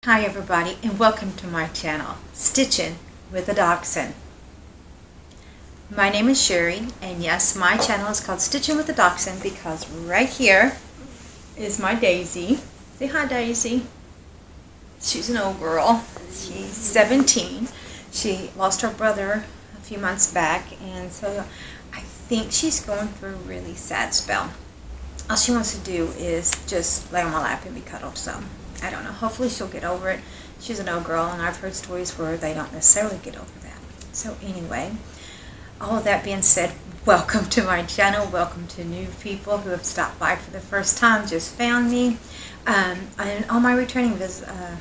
Hi everybody and welcome to my channel, Stitching with a Dachshund. My name is Sherry and yes, my channel is called Stitching with a Dachshund because right here is my Daisy. Say hi Daisy. She's an old girl. She's 17. She lost her brother a few months back and so I think she's going through a really sad spell. All she wants to do is just lay on my lap and be cuddled, so I don't know. Hopefully she'll get over it. She's an old girl, and I've heard stories where they don't necessarily get over that. So anyway, all of that being said, welcome to my channel. Welcome to new people who have stopped by for the first time, just found me. And all my returning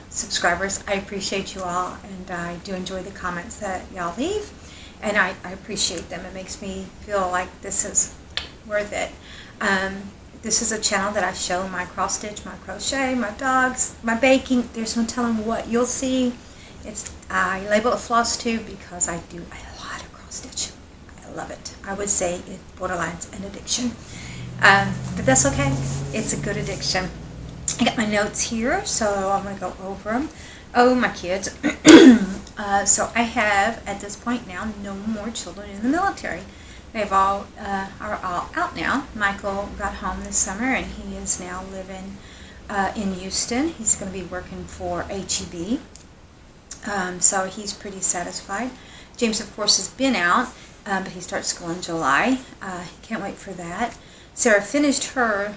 subscribers, I appreciate you all, and I do enjoy the comments that y'all leave, and I appreciate them. It makes me feel like this is worth it. This is a channel that I show my cross stitch, my crochet, my dogs, my baking. There's no telling what you'll see. I label it Floss too because I do a lot of cross stitch. I love it. I would say it borderlines an addiction. But that's okay. It's a good addiction. I got my notes here, so I'm going to go over them. Oh, my kids. So I have, at this point now, no more children in the military. They've all are all out now. Michael got home this summer, and he is now living in Houston. He's going to be working for HEB, so he's pretty satisfied. James, of course, has been out, but he starts school in July. Can't wait for that. Sarah finished her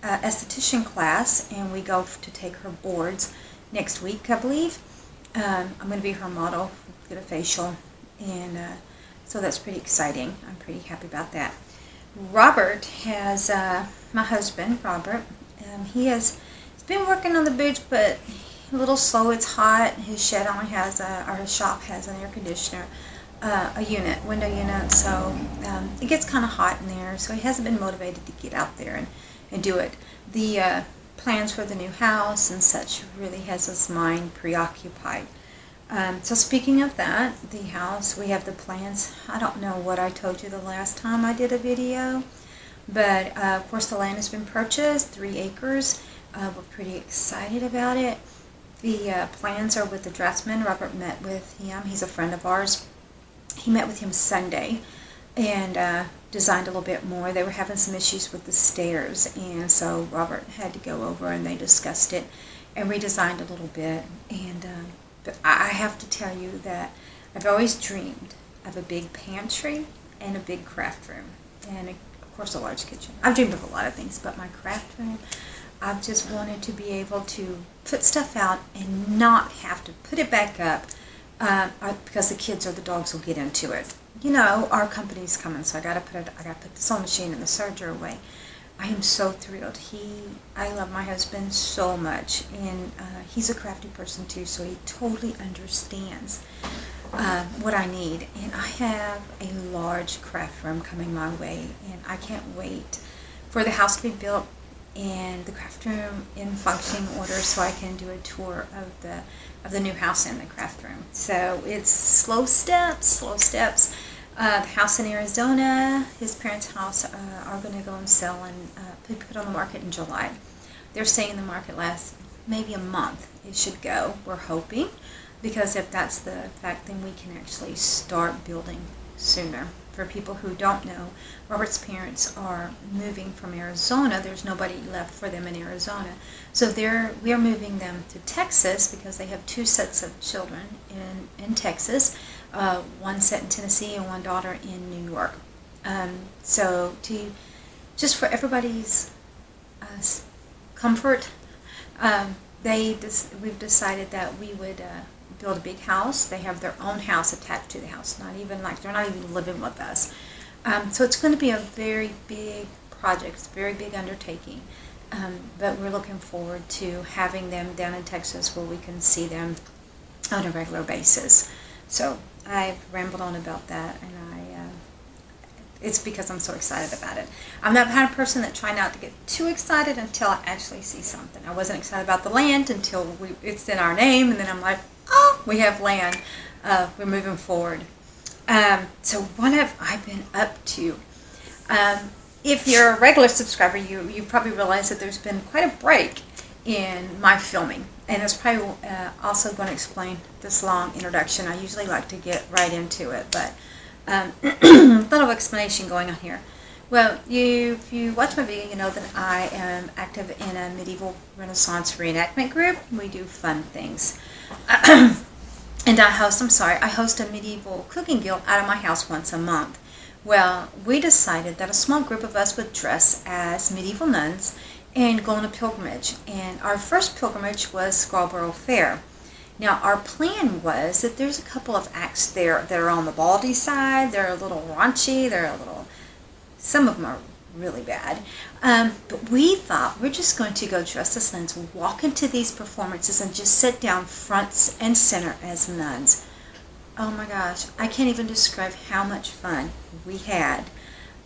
esthetician class, and we go to take her boards next week, I believe. I'm going to be her model, get a facial, and so that's pretty exciting. I'm pretty happy about that. Robert has, my husband, Robert, he's been working on the boots, but a little slow. It's hot. His shed only has, our shop has an air conditioner, window unit, so it gets kind of hot in there, so he hasn't been motivated to get out there and do it. The plans for the new house and such really has his mind preoccupied. So speaking of that, the house, we have the plans. I don't know what I told you the last time I did a video, but of course the land has been purchased, 3 acres. We're pretty excited about it. The plans are with the draftsman. Robert met with him. He's a friend of ours. He met with him Sunday and designed a little bit more. They were having some issues with the stairs, and so Robert had to go over and they discussed it and redesigned a little bit. And but I have to tell you that I've always dreamed of a big pantry and a big craft room, and of course a large kitchen. I've dreamed of a lot of things, but my craft room, I've just wanted to be able to put stuff out and not have to put it back up because the kids or the dogs will get into it. You know, our company's coming, so I gotta put the sewing machine and the serger away. I am so thrilled. I love my husband so much, and he's a crafty person too, so he totally understands what I need. And I have a large craft room coming my way, and I can't wait for the house to be built and the craft room in functioning order so I can do a tour of the new house and the craft room. So it's slow steps, slow steps. The house in Arizona, his parents' house, are going to go and sell and be put on the market in July. They're saying the market lasts maybe a month. It should go, we're hoping, because if that's the fact, then we can actually start building sooner. For people who don't know, Robert's parents are moving from Arizona. There's nobody left for them in Arizona. So we are moving them to Texas because they have 2 sets of children in Texas. One set in Tennessee and one daughter in New York. So just for everybody's comfort, we've decided that we would build a big house. They have their own house attached to the house, not even like they're not even living with us. So it's going to be a very big project, it's a very big undertaking. But we're looking forward to having them down in Texas where we can see them on a regular basis. So I've rambled on about that, and it's because I'm so excited about it. I'm that kind of person that try not to get too excited until I actually see something. I wasn't excited about the land until it's in our name, and then I'm like, oh, we have land. We're moving forward. So what have I been up to? If you're a regular subscriber, you probably realize that there's been quite a break in my filming. And it's probably also going to explain this long introduction. I usually like to get right into it, but a little explanation going on here. Well, if you watch my video, you know that I am active in a medieval Renaissance reenactment group. We do fun things. And I host a medieval cooking guild out of my house once a month. Well, we decided that a small group of us would dress as medieval nuns and go on a pilgrimage. And our first pilgrimage was Scarborough Fair. Now, our plan was that there's a couple of acts there that are on the baldy side. They're a little raunchy. Some of them are really bad. But we thought we're just going to go dress as nuns, walk into these performances, and just sit down front and center as nuns. Oh my gosh, I can't even describe how much fun we had.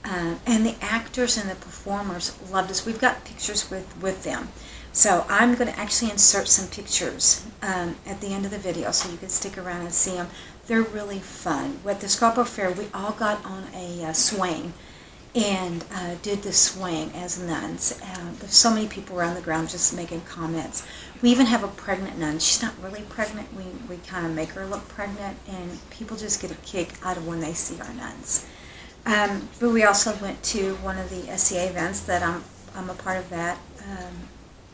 And the actors and the performers loved us. We've got pictures with them. So I'm going to actually insert some pictures at the end of the video so you can stick around and see them. They're really fun. At the Scarborough Fair, we all got on a swing and did the swing as nuns. There's so many people around the ground just making comments. We even have a pregnant nun. She's not really pregnant. We kind of make her look pregnant, and people just get a kick out of when they see our nuns. But we also went to one of the SCA events that I'm a part of that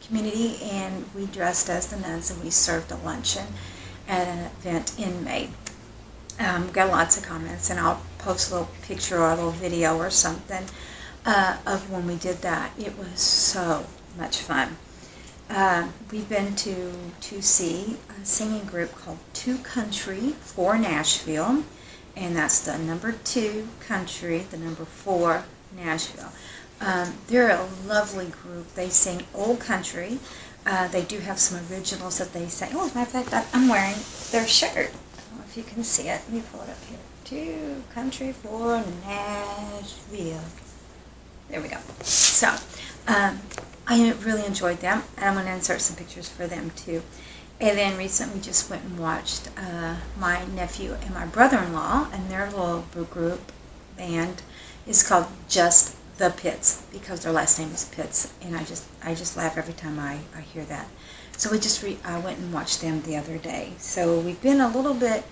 community, and we dressed as the nuns and we served a luncheon at an event in May. Got lots of comments, and I'll post a little picture or a little video or something of when we did that. It was so much fun. We've been to see a singing group called 2 Country 4 Nashville, and that's the number 2 country, the number 4 Nashville. They're a lovely group. They sing old country. They do have some originals that they sing. Oh, as a matter of fact, I'm wearing their shirt. I don't know if you can see it. Let me pull it up here. 2 Country 4 Nashville. There we go. So, I really enjoyed them, and I'm going to insert some pictures for them too. And then recently we just went and watched my nephew and my brother-in-law, and their little group band is called Just the Pics, because their last name is Pics, and I just laugh every time I hear that. So I went and watched them the other day. So we've been a little bit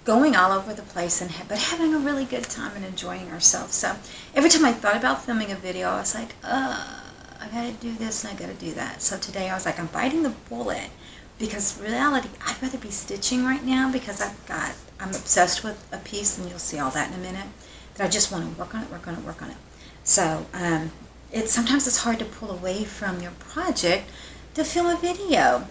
going all over the place, but having a really good time and enjoying ourselves. So every time I thought about filming a video, I was like, I gotta do this and I gotta do that. So today I was like, I'm biting the bullet, because in reality, I'd rather be stitching right now, because I'm obsessed with a piece, and you'll see all that in a minute, that I just want to work on it. So sometimes it's hard to pull away from your project to film a video.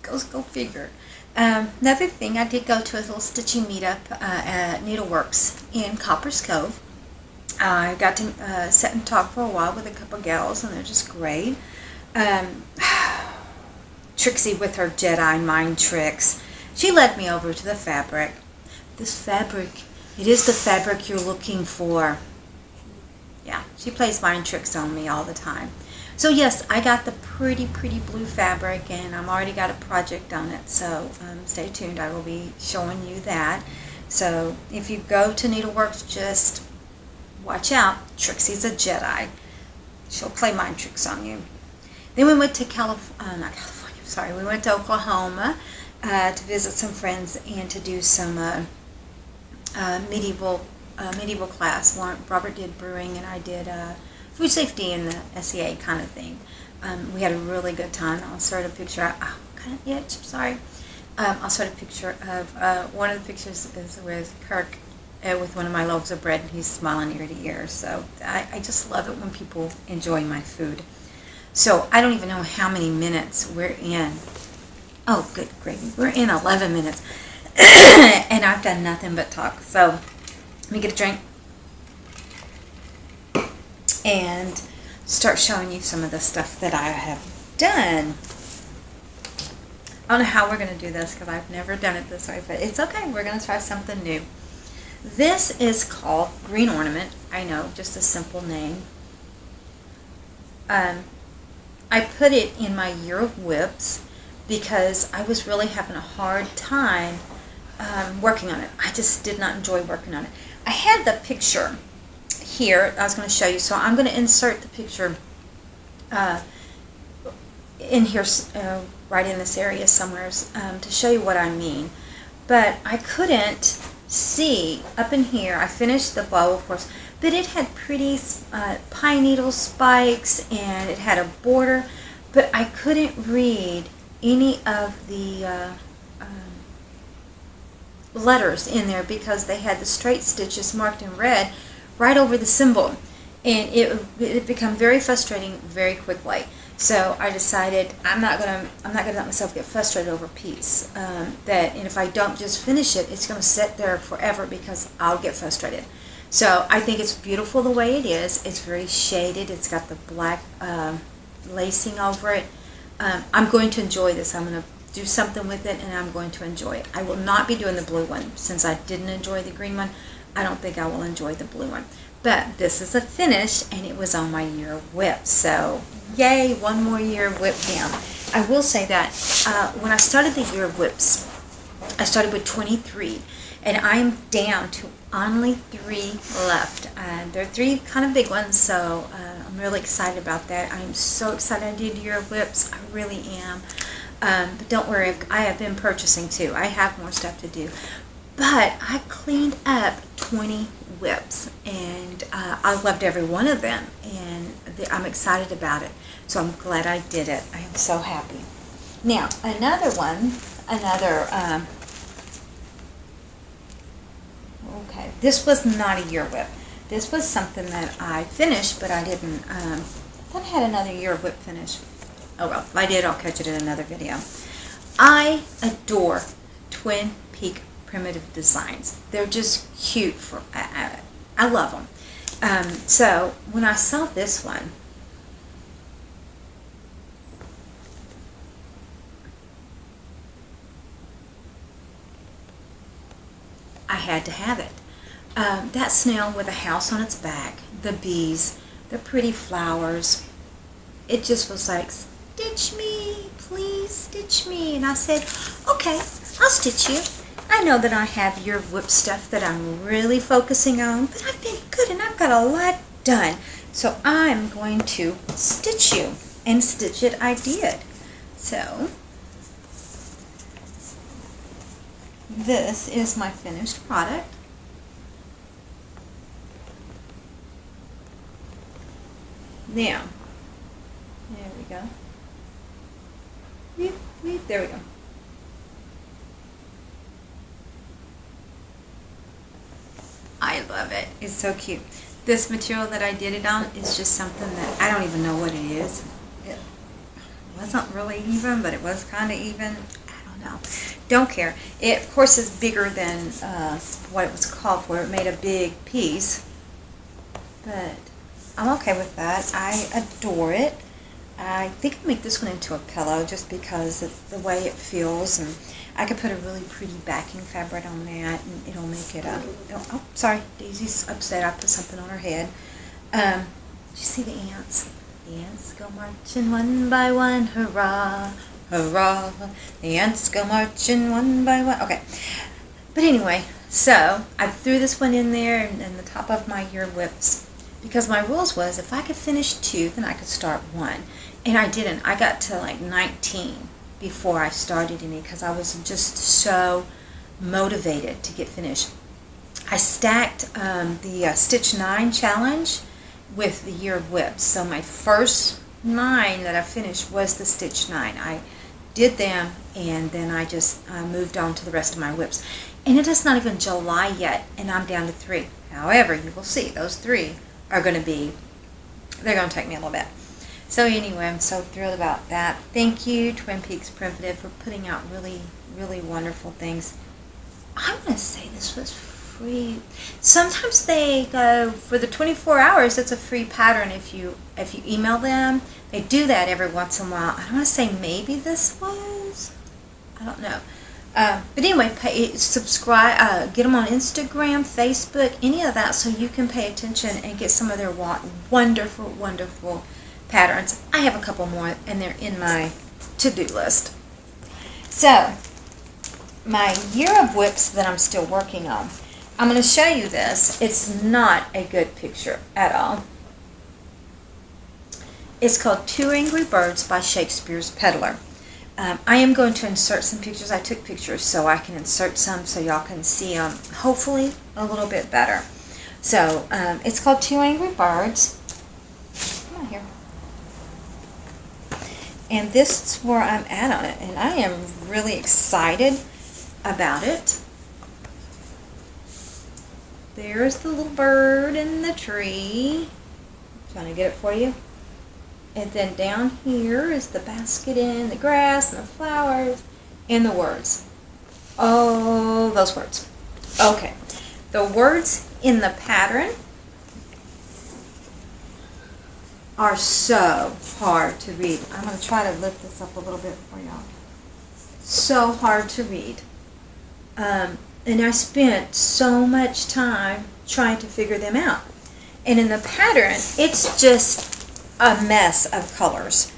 Go figure. Another thing, I did go to a little stitching meetup at Needleworks in Copper's Cove. I got to sit and talk for a while with a couple gals, and they're just great. Trixie with her Jedi mind tricks. She led me over to the fabric. This fabric, it is the fabric you're looking for. Yeah, she plays mind tricks on me all the time. So yes, I got the pretty blue fabric, and I've already got a project on it. So stay tuned. I will be showing you that. So if you go to Needleworks, just watch out. Trixie's a Jedi. She'll play mind tricks on you. Then we went to we went to Oklahoma to visit some friends and to do some medieval class. Robert did brewing, and I did food safety in the SEA kind of thing. We had a really good time. I'll insert a picture. Oh, kind of itch. Sorry. I'll insert a picture of one of the pictures is with Kirk with one of my loaves of bread, and he's smiling ear to ear. So I just love it when people enjoy my food. So I don't even know how many minutes we're in. Oh, good gravy. We're in 11 minutes. And I've done nothing but talk. So let me get a drink and start showing you some of the stuff that I have done. I don't know how we're going to do this, because I've never done it this way, but it's okay. We're going to try something new. This is called Green Ornament. I know, just a simple name. I put it in my Year of Whips because I was really having a hard time working on it. I just did not enjoy working on it. I had the picture here I was going to show you, so I'm going to insert the picture in here, right in this area somewhere, to show you what I mean. But I couldn't see up in here. I finished the bow, of course, but it had pretty pine needle spikes and it had a border, but I couldn't read any of the letters in there because they had the straight stitches marked in red right over the symbol, and it became very frustrating very quickly. So I decided I'm not gonna let myself get frustrated over a piece and if I don't just finish it, it's gonna sit there forever because I'll get frustrated. So I think it's beautiful the way it is. It's very shaded. It's got the black lacing over it. I'm going to enjoy this. I'm going to do something with it, and I'm going to enjoy it. I will not be doing the blue one. Since I didn't enjoy the green one, I don't think I will enjoy the blue one. But this is a finish, and it was on my year of whip. So, yay, one more year of whip down. I will say that when I started the year of whips, I started with 23, and I'm down to only 3 left. There are 3 kind of big ones, so I'm really excited about that. I'm so excited I did year of whips. I really am. But don't worry, I have been purchasing too. I have more stuff to do. But I cleaned up 20 whips, and I loved every one of them, and I'm excited about it. So I'm glad I did it. I am so happy. Now, another one, okay, this was not a year whip. This was something that I finished, but I didn't, I thought I had another year whip finish. Oh well, if I did, I'll catch it in another video. I adore Twin Peak primitive designs. They're just cute. I love them. So when I saw this one, I had to have it. That snail with a house on its back, the bees, the pretty flowers, it just was like, stitch me, please stitch me. And I said, okay, I'll stitch you. I know that I have your whip stuff that I'm really focusing on, but I've been good and I've got a lot done. So I'm going to stitch you. And stitch it I did. So this is my finished product. Now, there we go. There we go. I love it. It's so cute. This material that I did it on is just something that I don't even know what it is. It wasn't really even, but it was kind of even. I don't know. Don't care. It, of course, is bigger than what it was called for. It made a big piece, but I'm okay with that. I adore it. I think I'll make this one into a pillow just because of the way it feels, and I could put a really pretty backing fabric on that, and it'll make it a... Oh, sorry, Daisy's upset. I put something on her head. Did you see the ants? The ants go marching one by one, hurrah, hurrah. The ants go marching one by one. Okay, but anyway, so I threw this one in there and the top of my year whips, because my rules was if I could finish 2, then I could start 1. And I didn't. I got to like 19 before I started any because I was just so motivated to get finished. I stacked the Stitch 9 challenge with the year of whips. So my first 9 that I finished was the Stitch 9. I did them, and then I just moved on to the rest of my whips. And it is not even July yet, and I'm down to 3. However, you will see those 3 are going to be, they're going to take me a little bit. So anyway, I'm so thrilled about that. Thank you, Twin Peaks Primitive, for putting out really, really wonderful things. I want to say this was free. Sometimes they go, for the 24 hours, it's a free pattern if you email them. They do that every once in a while. I want to say maybe this was, I don't know. But anyway, subscribe, get them on Instagram, Facebook, any of that, so you can pay attention and get some of their wonderful, wonderful patterns. I have a couple more, and they're in my to-do list. So, my year of whips that I'm still working on. I'm going to show you this. It's not a good picture at all. It's called Two Angry Birds by Shakespeare's Peddler. I am going to insert some pictures. I took pictures so I can insert some so y'all can see them hopefully a little bit better. So it's called Two Angry Birds. Come on here. And this is where I'm at on it, and I am really excited about it. There's the little bird in the tree. I'm trying to get it for you. And then down here is the basket and the grass and the flowers and the words. Oh, those words. Okay. The words in the pattern are so hard to read. I'm going to try to lift this up a little bit for y'all. So hard to read. And I spent so much time trying to figure them out. And in the pattern, it's just a mess of colors.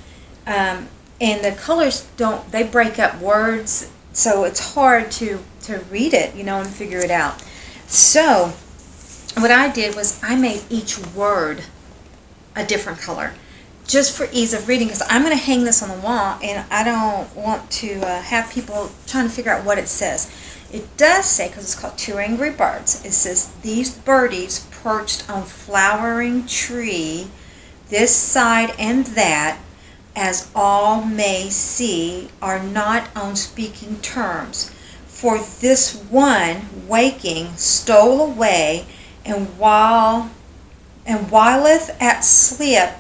And the colors they break up words, so it's hard to read it, and figure it out. So what I did was I made each word a different color, just for ease of reading, because I'm going to hang this on the wall, and I don't want to have people trying to figure out what it says. It does say, because it's called Two Angry Birds, it says, these birdies perched on flowering tree, this side and that, as all may see, are not on speaking terms. For this one, waking, stole away, and whilst at slept,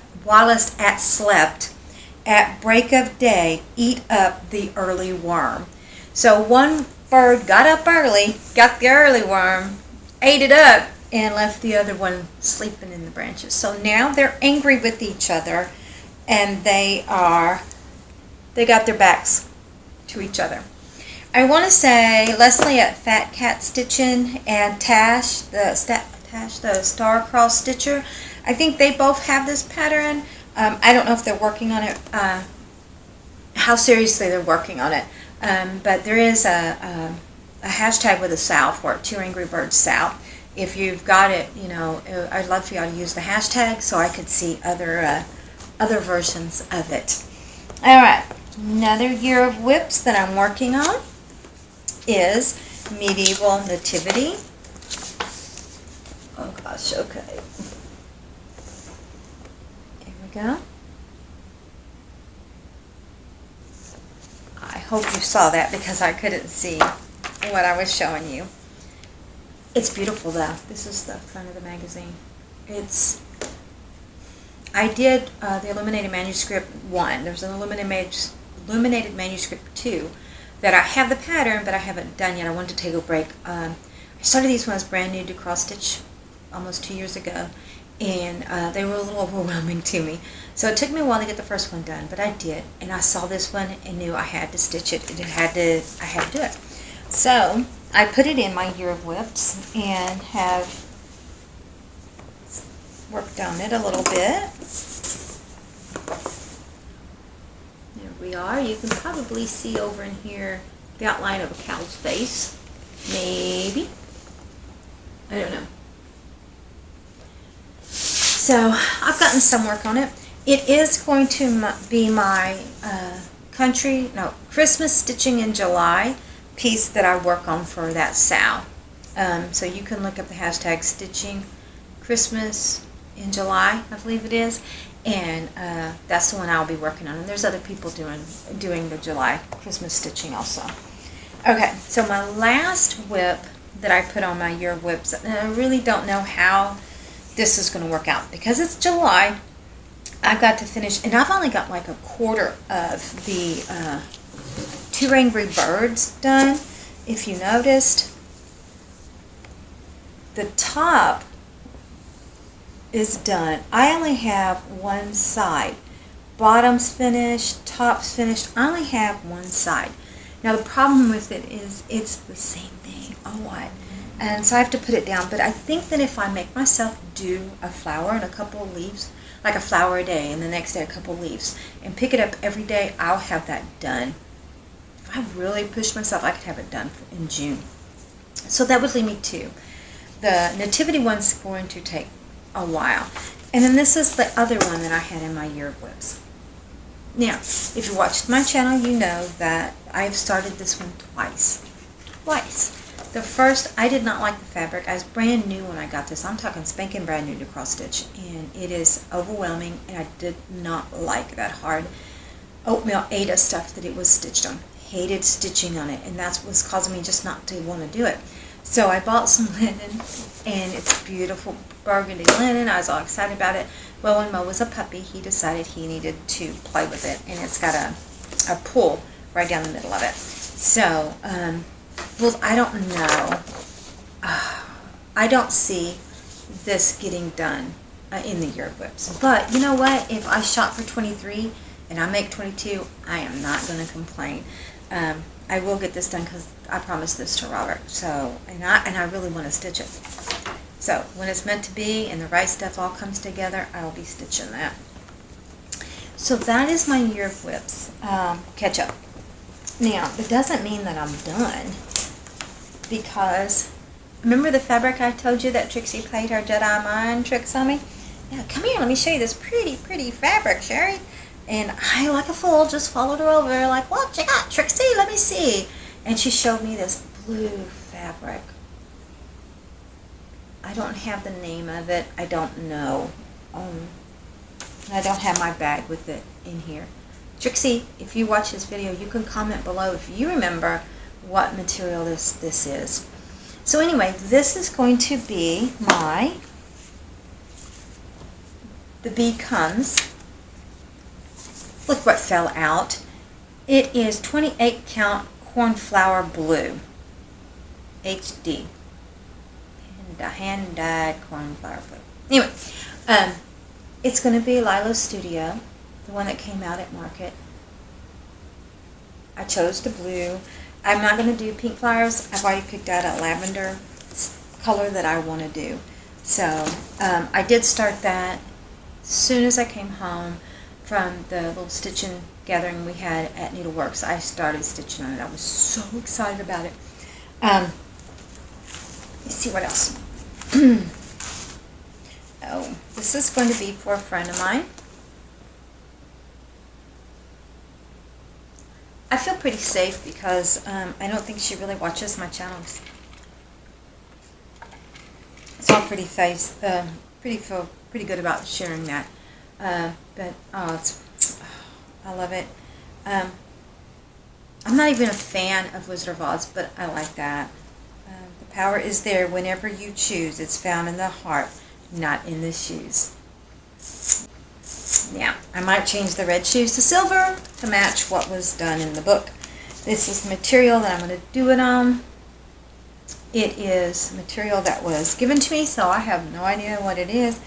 at break of day, eat up the early worm. So one bird got up early, got the early worm, ate it up, and left the other one sleeping in the branches. So now they're angry with each other, and they got their backs to each other. I want to say Leslie at Fat Cat Stitching and Tash, the Star-Crossed Stitcher, I think they both have this pattern. I don't know if they're working on it, how seriously they're working on it. But there is a hashtag with a sow for it, Two Angry Birds sow. If you've got it, I'd love for y'all to use the hashtag so I could see other versions of it. All right, another year of whips that I'm working on is Medieval Nativity. Oh gosh, okay. Here we go. I hope you saw that because I couldn't see what I was showing you. It's beautiful though. This is the front of the magazine. I did the Illuminated Manuscript 1. There's an Illuminated Manuscript 2 that I have the pattern, but I haven't done yet. I wanted to take a break. I started these when I was brand new to cross stitch almost 2 years ago, and they were a little overwhelming to me. So it took me a while to get the first one done, but I did. And I saw this one and knew I had to stitch it. I had to do it. So I put it in my year of whips and have worked on it a little bit. There we are. You can probably see over in here the outline of a cow's face. Maybe. I don't know. So I've gotten some work on it. It is going to be my Christmas Stitching in July piece that I work on for that sow. So you can look up the hashtag Stitching Christmas in July, I believe it is, and that's the one I'll be working on. And there's other people doing the July Christmas stitching also. Okay, so my last whip that I put on my year of whips, and I really don't know how this is going to work out because it's July. I've got to finish, and I've only got like a quarter of the Two Angry Birds done. If you noticed, the top is done. I only have one side. Bottom's finished, top's finished. I only have one side. Now the problem with it is it's the same thing a lot. And so I have to put it down. But I think that if I make myself do a flower and a couple of leaves, like a flower a day and the next day a couple of leaves, and pick it up every day, I'll have that done. If I really push myself, I could have it done in June. So that would lead me to the Nativity one's going to take a while. And then this is the other one that I had in my year of whips. Now, if you watched my channel, you know that I've started this one twice. Twice. The first, I did not like the fabric. I was brand new when I got this. I'm talking spanking brand new to cross stitch. And it is overwhelming, and I did not like that hard oatmeal Ada stuff that it was stitched on. Hated stitching on it, and that's what was causing me just not to want to do it. So I bought some linen, and it's beautiful burgundy linen. I was all excited about it. Well, when Mo was a puppy, he decided he needed to play with it, and it's got a pull right down the middle of it. So, well, I don't know. I don't see this getting done in the year of whips. But you know what? If I shop for 23 and I make 22, I am not going to complain. I will get this done because I promised this to Robert. So, and I really want to stitch it. So when it's meant to be and the right stuff all comes together, I will be stitching that. So that is my year of whips catch up. Now, it doesn't mean that I'm done, because remember the fabric I told you that Trixie played her Jedi mind tricks on me? Yeah, come here, let me show you this pretty, pretty fabric, Sherry. And I, like a fool, just followed her over, like, what you got, Trixie? Let me see. And she showed me this blue fabric. I don't have the name of it. I don't know. I don't have my bag with it in here. Trixie, if you watch this video, you can comment below if you remember what material this is. So anyway, this is going to be the bee comes. Look what fell out. It is 28 count cornflower blue. HD. Hand-dyed cornflower blue. Anyway, it's going to be Lila's Studio, the one that came out at market. I chose the blue. I'm not going to do pink flowers. I've already picked out a lavender color that I want to do. So I did start that as soon as I came home from the little stitching gathering we had at Needleworks. I started stitching on it. I was so excited about it. Let's see what else. Oh, this is going to be for a friend of mine. I feel pretty safe because I don't think she really watches my channels. So I'm feel pretty good about sharing that. But oh, I love it. I'm not even a fan of Wizard of Oz, but I like that. The power is there whenever you choose. It's found in the heart, not in the shoes. Now, I might change the red shoes to silver to match what was done in the book. This is the material that I'm going to do it on. It is material that was given to me, so I have no idea what it is.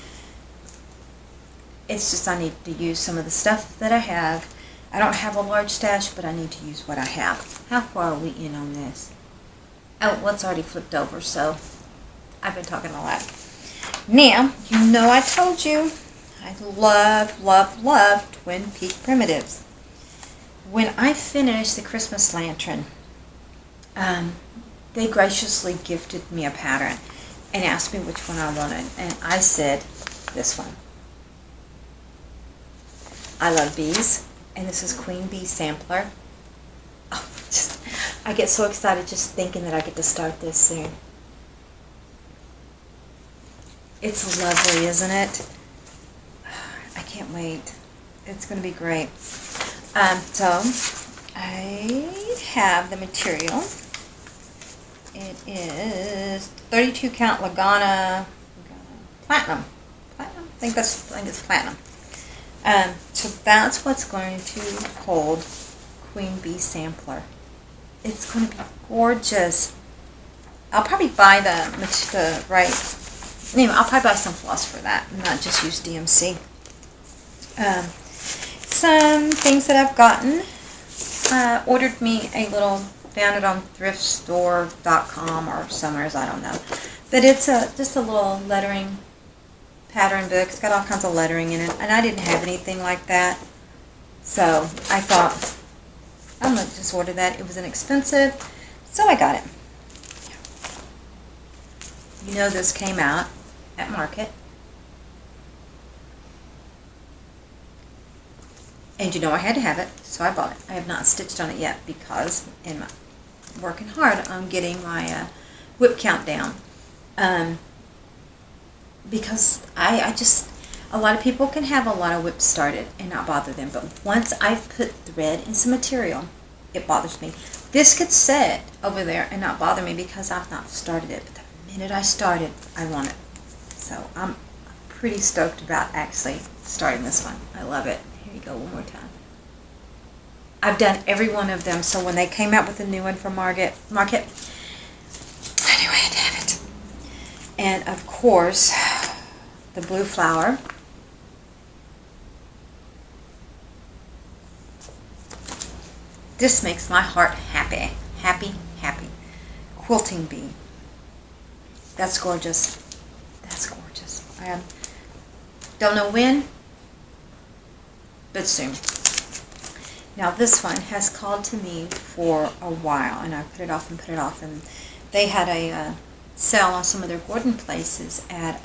It's just I need to use some of the stuff that I have. I don't have a large stash, but I need to use what I have. How far are we in on this? Oh, well, it's already flipped over, so I've been talking a lot. Now, you know I told you I love, love, love Twin Peak primitives. When I finished the Christmas lantern, they graciously gifted me a pattern and asked me which one I wanted, and I said this one. I love bees, and this is Queen Bee Sampler. Oh, I get so excited just thinking that I get to start this soon. It's lovely, isn't it? I can't wait. It's going to be great. So, I have the material. It is 32 count Organa Platinum. Platinum? I think it's platinum. So that's what's going to hold Queen Bee Sampler. It's going to be gorgeous. I'll probably buy the right. Anyway, I'll probably buy some floss for that, and not just use DMC. Some things that I've gotten. Ordered me a little, found it on thriftstore.com or somewhere, I don't know. But it's just a little lettering pattern book. It's got all kinds of lettering in it, and I didn't have anything like that. So I thought, I'm going to just order that. It was inexpensive, so I got it. You know this came out at market. And you know I had to have it, so I bought it. I have not stitched on it yet because I'm working hard on getting my whip count down. Because I just, a lot of people can have a lot of whips started and not bother them, but once I've put thread in some material, it bothers me. This could sit over there and not bother me because I've not started it, but the minute I started, I want it. So I'm pretty stoked about actually starting this one. I love it. Here you go, one more time. I've done every one of them, so when they came out with a new one for Market, I knew I had to have it. And of course, the blue flower. This makes my heart happy. Happy, happy. Quilting bee. That's gorgeous. That's gorgeous. I don't know when, but soon. Now this one has called to me for a while, and I put it off and put it off, and they had a sale on some of their Gordon places at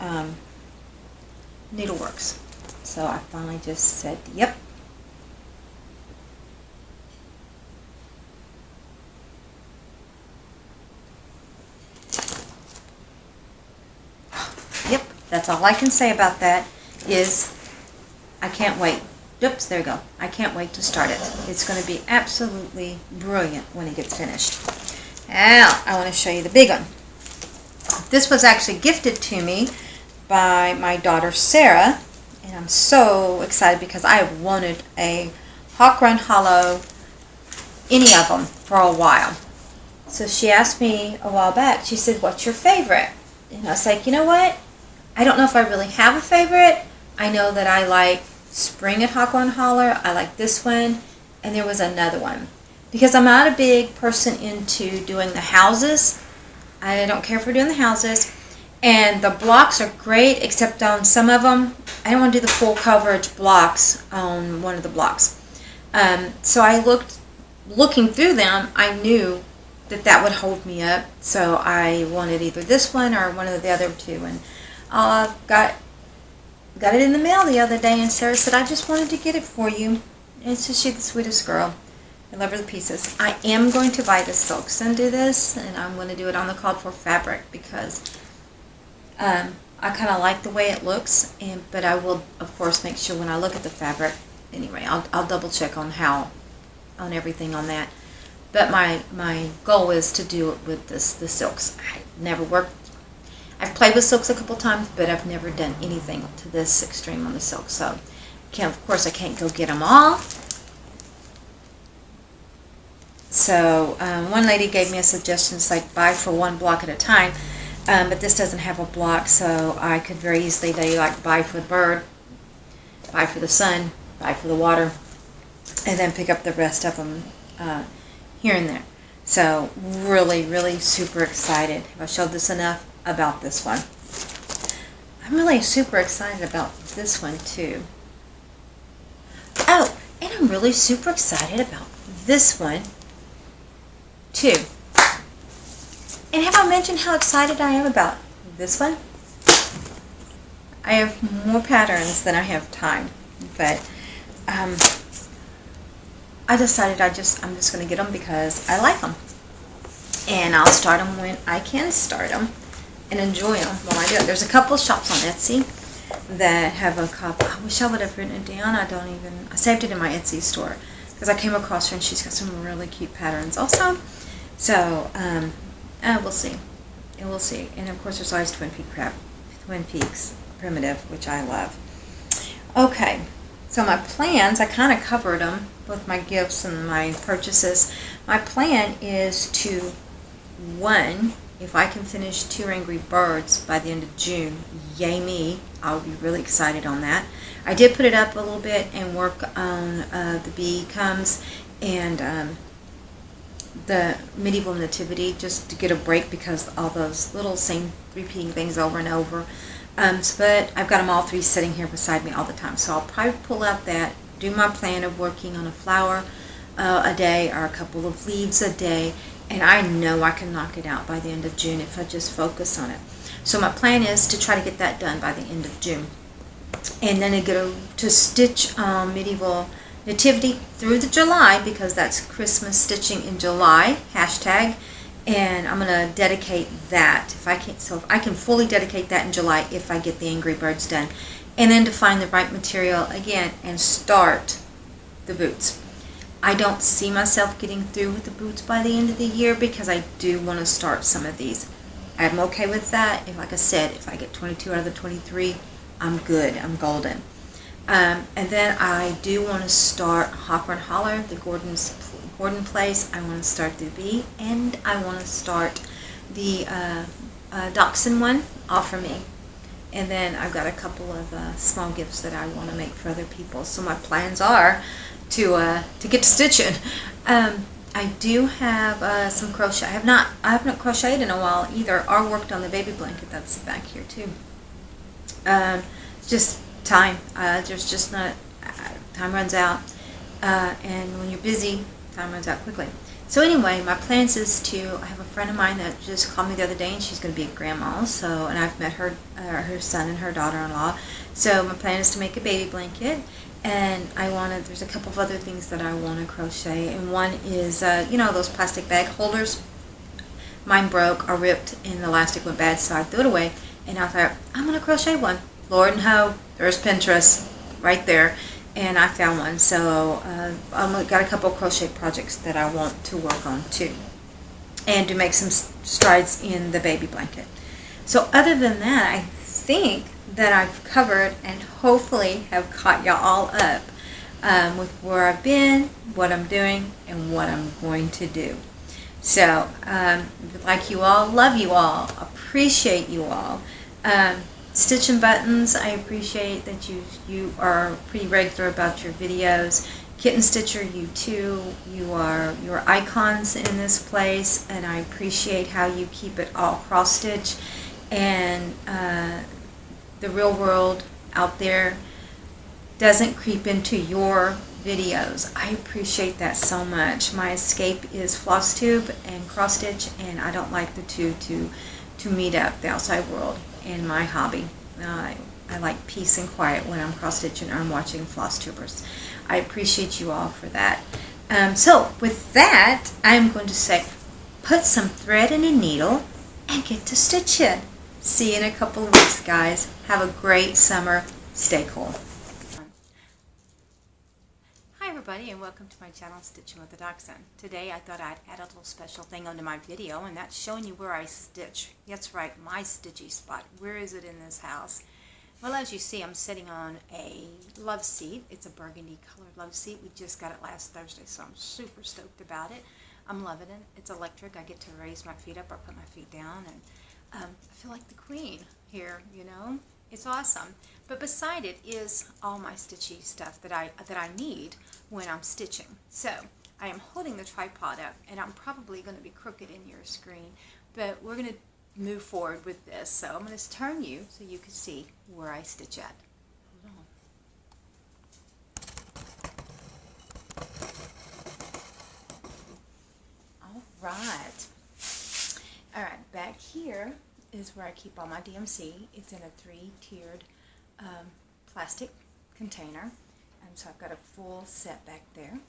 Needleworks. So I finally just said, yep. Yep, that's all I can say about that is I can't wait. Oops, there you go. I can't wait to start it. It's going to be absolutely brilliant when it gets finished. Now, I want to show you the big one. This was actually gifted to me by my daughter Sarah, and I'm so excited because I have wanted a Hawk Run Hollow, any of them, for a while. So she asked me a while back, she said, what's your favorite? And I was like, you know what? I don't know if I really have a favorite. I know that I like Spring at Hawk Run Holler. I like this one, and there was another one. Because I'm not a big person into doing the houses. I don't care for doing the houses. And the blocks are great, except on some of them, I don't want to do the full coverage blocks on one of the blocks. So I looking through them, I knew that that would hold me up. So I wanted either this one or one of the other two. And got it in the mail the other day, and Sarah said, I just wanted to get it for you. And so she's the sweetest girl. I love her to pieces. I am going to buy the silks and do this, and I'm going to do it on the called for fabric because I kind of like the way it looks, but I will, of course, make sure when I look at the fabric, anyway, I'll double check on everything on that. But my goal is to do it with the silks. I've played with silks a couple times, but I've never done anything to this extreme on the silk. So, of course, I can't go get them all. So, one lady gave me a suggestion, it's like buy for one block at a time. But this doesn't have a block, so I could very easily do like buy for the bird, buy for the sun, buy for the water, and then pick up the rest of them here and there. So, really, really super excited. Have I showed this enough about this one? I'm really super excited about this one too. Oh, and I'm really super excited about this one too. And have I mentioned how excited I am about this one? I have more patterns than I have time, but I decided I'm just going to get them because I like them. And I'll start them when I can start them and enjoy them while I do it. There's a couple of shops on Etsy that have a copy. I wish I would have written it down. I saved it in my Etsy store because I came across her and she's got some really cute patterns also. So, we'll see. And we'll see. And of course, there's always Twin Peaks Primitive, which I love. Okay, so my plans, I kind of covered them with my gifts and my purchases. My plan is to, one, if I can finish 2 Angry Birds by the end of June, yay me, I'll be really excited on that. I did put it up a little bit and work on the Bee Comes and the Medieval Nativity, just to get a break because all those little same repeating things over and over. But I've got them all 3 sitting here beside me all the time. So I'll probably pull out that, do my plan of working on a flower a day or a couple of leaves a day, and I know I can knock it out by the end of June if I just focus on it. So my plan is to try to get that done by the end of June. And then I go to stitch Medieval Nativity through the July, because that's Christmas stitching in July, hashtag, and I'm going to dedicate that if I can. So if I can fully dedicate that in July if I get the Angry Birds done, and then to find the right material again and start the boots. I don't see myself getting through with the boots by the end of the year because I do want to start some of these. I'm okay with that. If, like I said, if I get 22 out of the 23, I'm good. I'm golden. And then I do want to start Hopper and Holler, the Gordon Place. I want to start the V, and I want to start the Dachshund one, Offer Me. And then I've got a couple of small gifts that I want to make for other people. So my plans are to get to stitching. I do have some crochet. I haven't crocheted in a while either, or worked on the baby blanket that's back here too. Just time. There's just not time runs out, and when you're busy, time runs out quickly. So anyway, my plans is to. I have a friend of mine that just called me the other day, and she's going to be a grandma. So, and I've met her son and her daughter-in-law. So my plan is to make a baby blanket. And there's a couple of other things that I want to crochet, and one is, you know, those plastic bag holders. Mine broke or ripped and the elastic went bad, so I threw it away, and I thought, I'm going to crochet one. Lord and ho, there's Pinterest right there, and I found one. So I've got a couple of crochet projects that I want to work on too, and to make some strides in the baby blanket. So other than that, I think that I've covered and hopefully have caught y'all all up with where I've been, what I'm doing, and what I'm going to do. So, like you all, love you all, appreciate you all. Stitching Buttons, I appreciate that you are pretty regular about your videos. Kitten Stitcher, you too. You're icons in this place, and I appreciate how you keep it all cross-stitch. And the real world out there doesn't creep into your videos. I appreciate that so much. My escape is floss tube and cross stitch, and I don't like the two to meet up, the outside world and my hobby. I like peace and quiet when I'm cross stitching or I'm watching floss tubers. I appreciate you all for that. So with that, I'm going to say, put some thread in a needle and get to stitching. See you in a couple of weeks, guys. Have a great summer. Stay cool. Hi, everybody, and welcome to my channel, Stitching with the Dachshund. Today, I thought I'd add a little special thing onto my video, and that's showing you where I stitch. That's right, my stitchy spot. Where is it in this house? Well, as you see, I'm sitting on a love seat. It's a burgundy colored love seat. We just got it last Thursday, so I'm super stoked about it. I'm loving it. It's electric. I get to raise my feet up or put my feet down, and I feel like the queen here, you know. It's awesome. But beside it is all my stitchy stuff that I need when I'm stitching. So I am holding the tripod up, and I'm probably going to be crooked in your screen, but we're going to move forward with this. So I'm going to turn you so you can see where I stitch at. Hold on. All right. All right, back here is where I keep all my DMC. It's in a 3-tiered plastic container, and so I've got a full set back there.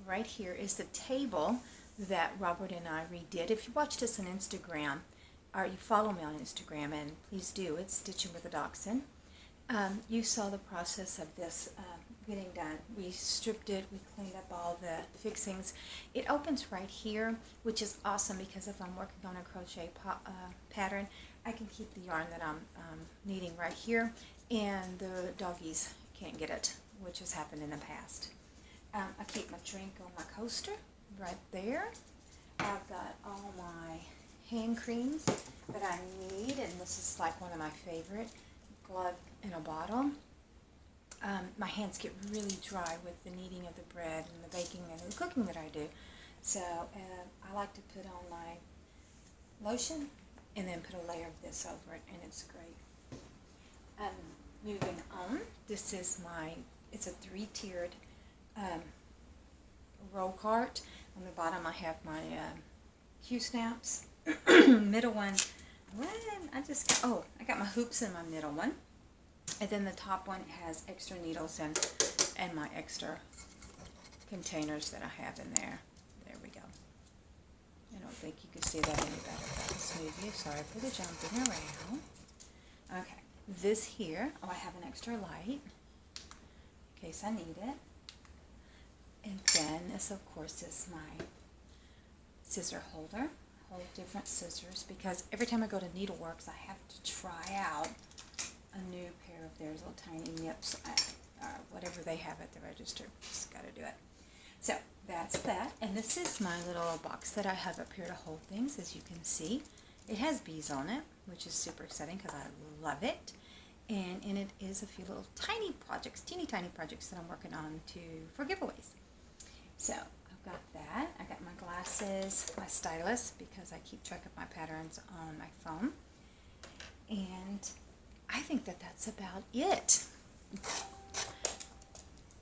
Right here is the table that Robert and I redid. If you watched us on Instagram, or you follow me on Instagram, and please do, it's Stitching with a Dachshund. You saw the process of this getting done. We stripped it, we cleaned up all the fixings. It opens right here, which is awesome because if I'm working on a crochet pattern, I can keep the yarn that I'm needing right here, and the doggies can't get it, which has happened in the past. I keep my drink on my coaster right there. I've got all my hand creams that I need, and this is like one of my favorite, glove in a bottle. My hands get really dry with the kneading of the bread and the baking and the cooking that I do. So I like to put on my lotion and then put a layer of this over it, and it's great. Moving on, this is it's a 3-tiered roll cart. On the bottom I have my Q-snaps. Middle one, I got my hoops in my middle one. And then the top one has extra needles and my extra containers that I have in there. There we go. I don't think you could see that any better, but I'll smooth you. Sorry for the jumping around. Okay, this here, oh, I have an extra light in case I need it. And then this, of course, is my scissor holder. I hold different scissors because every time I go to Needleworks, I have to try out a new pair of theirs little tiny nips, whatever they have at the register. Just got to do it. So that's that, and this is my little box that I have up here to hold things. As you can see, it has bees on it, which is super exciting because I love it. And in it is a few little tiny projects, teeny tiny projects that I'm working on for giveaways. So I've got that. I got my glasses, my stylus, because I keep track of my patterns on my phone. And I think that that's about it.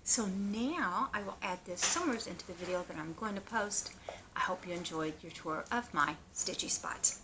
So now I will add this somewhere into the video that I'm going to post. I hope you enjoyed your tour of my stitchy spots.